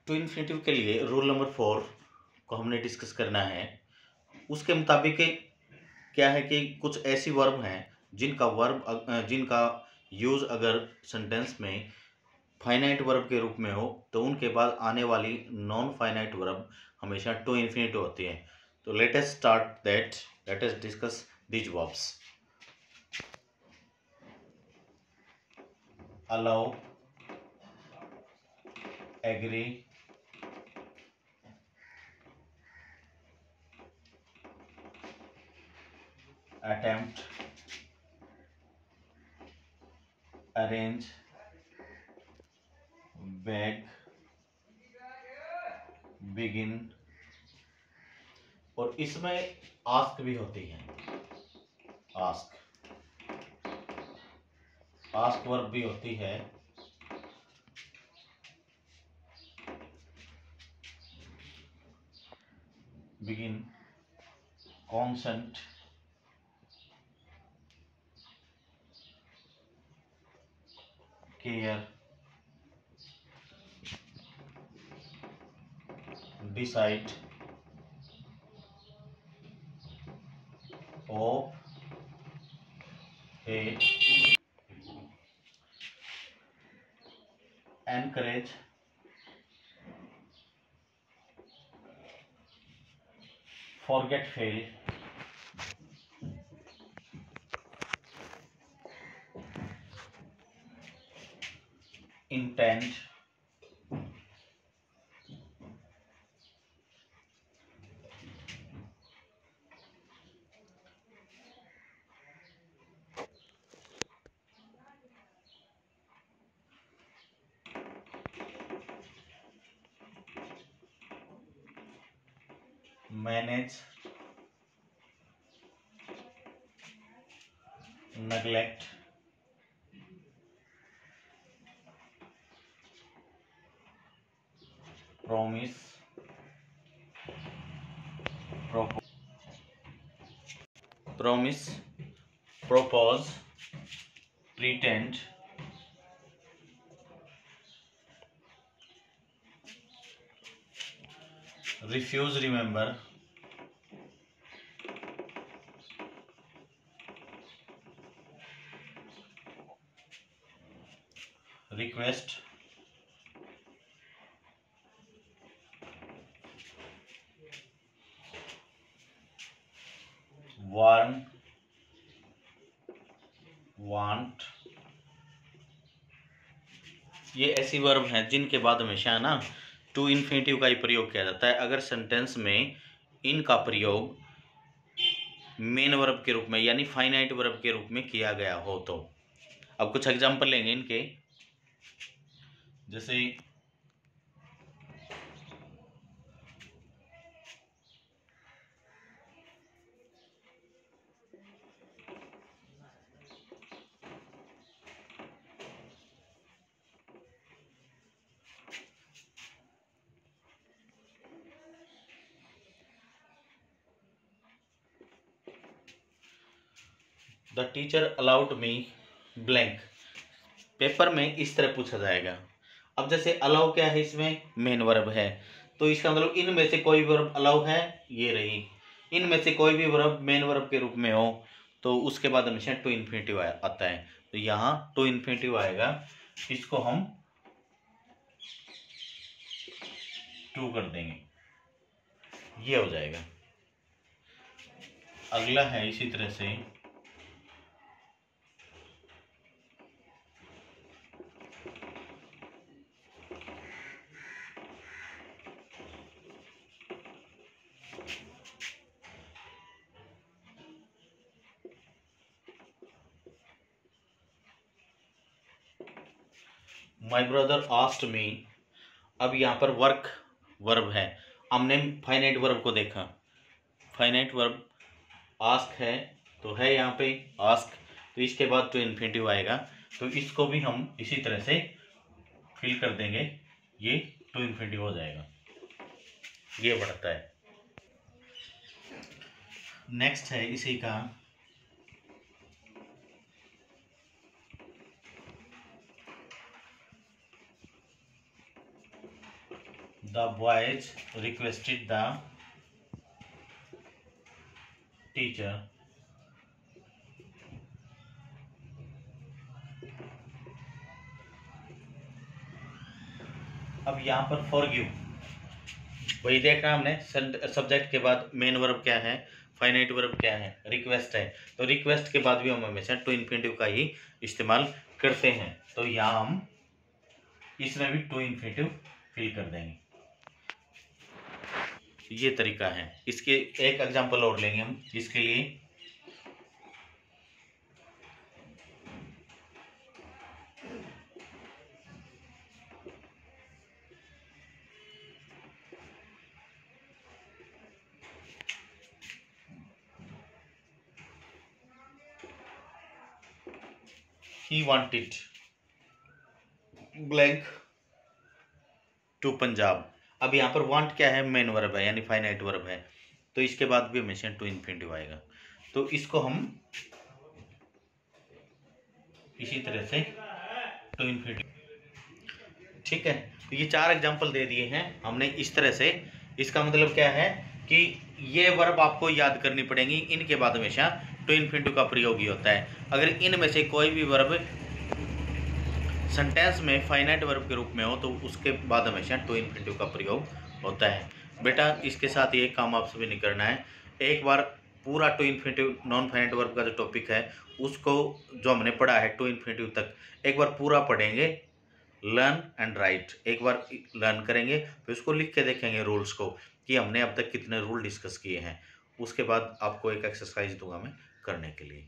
To infinitive के लिए rule number 4 को हमने डिस्कस करना है। उसके मुताबिक क्या है कि कुछ ऐसी वर्ब हैं जिनका यूज अगर सेंटेंस में फाइनाइट वर्ब के रूप में हो तो उनके बाद आने वाली नॉन फाइनाइट वर्ब हमेशा टू इन्फिनेटिव होती है। तो let us start that, let us discuss these verbs. allow, agree, attempt, arrange, beg, begin, और इसमें आस्क भी होती है। आस्क वर्ब भी होती है। Begin, consent, care, decide, hope, hate, encourage, forget, fail, intent, manage, neglect, promise, propose, pretend, refuse, remember, request, warn, want। ये ऐसी वर्ब हैं जिनके बाद हमेशा ना टू इन्फिनेटिव का ही प्रयोग किया जाता है अगर सेंटेंस में इनका प्रयोग मेन वर्ब के रूप में यानी फाइनाइट वर्ब के रूप में किया गया हो तो। अब कुछ एग्जांपल लेंगे इनके, जैसे the teacher allowed me blank. Paper में इस तरह पूछा जाएगा। अब जैसे अलाउ क्या है, इसमें मेन वर्ब है, तो इसका मतलब इनमें से कोई वर्ब अलाउ है, ये रही। इनमें से कोई भी वर्ब मेन वर्ब के रूप में हो तो उसके बाद हमेशा टू इन्फिनेटिव आता है। तो यहाँ टू इन्फिनेटिव आएगा, इसको हम टू कर देंगे, ये हो जाएगा। अगला है इसी तरह से माई ब्रदर आस्क्ड मी। अब यहाँ पर वर्क वर्ब है, हमने फाइनाइट वर्ब को देखा। फाइनाइट वर्ब आस्क है तो है यहाँ पे आस्क, तो इसके बाद टू इन्फिनेटिव आएगा, तो इसको भी हम इसी तरह से फिल कर देंगे, ये टू इन्फिनेटिव हो जाएगा, ये बढ़ता है। नेक्स्ट है इसी का the boys requested the teacher अब यहाँ पर फॉरगिव वही देखना हमने, सब्जेक्ट के बाद मेन वर्ब क्या है, फाइनाइट वर्ब क्या है, रिक्वेस्ट है। तो रिक्वेस्ट के बाद भी हम हमेशा टू इन्फिनेटिव का ही इस्तेमाल करते हैं। तो यहाँ हम इसमें भी टू इन्फिनेटिव फिल कर देंगे। ये तरीका है। इसके एक एग्जांपल और लेंगे हम इसके लिए। He wanted blank to Punjab. अब यहाँ पर वांट क्या है, मेन वर्ब है यानी फाइनाइट वर्ब है, तो इसके बाद भी हमेशा टू इन्फिनेटिव आएगा। तो इसको हम इसी तरह से टू इन्फिनेटिव, ठीक है। तो ये 4 एग्जांपल दे दिए हैं हमने इस तरह से। इसका मतलब क्या है कि ये वर्ब आपको याद करनी पड़ेंगी, इनके बाद हमेशा टू इन्फिनेटिव का प्रयोग ही होता है। अगर इनमें से कोई भी वर्ब सेंटेंस में फाइनाइट वर्ब के रूप में हो तो उसके बाद हमेशा टू इन्फिनेटिव का प्रयोग होता है। बेटा इसके साथ ये काम आपसे भी नहीं करना है, एक बार पूरा to infinitive non finite verb का जो टॉपिक है उसको जो हमने पढ़ा है टू इन्फिनेटिव तक एक बार पूरा पढ़ेंगे, लर्न एंड राइट। एक बार लर्न करेंगे फिर उसको लिख के देखेंगे रूल्स को कि हमने अब तक कितने रूल डिस्कस किए हैं। उसके बाद आपको एक एक्सरसाइज दूंगा मैं करने के लिए।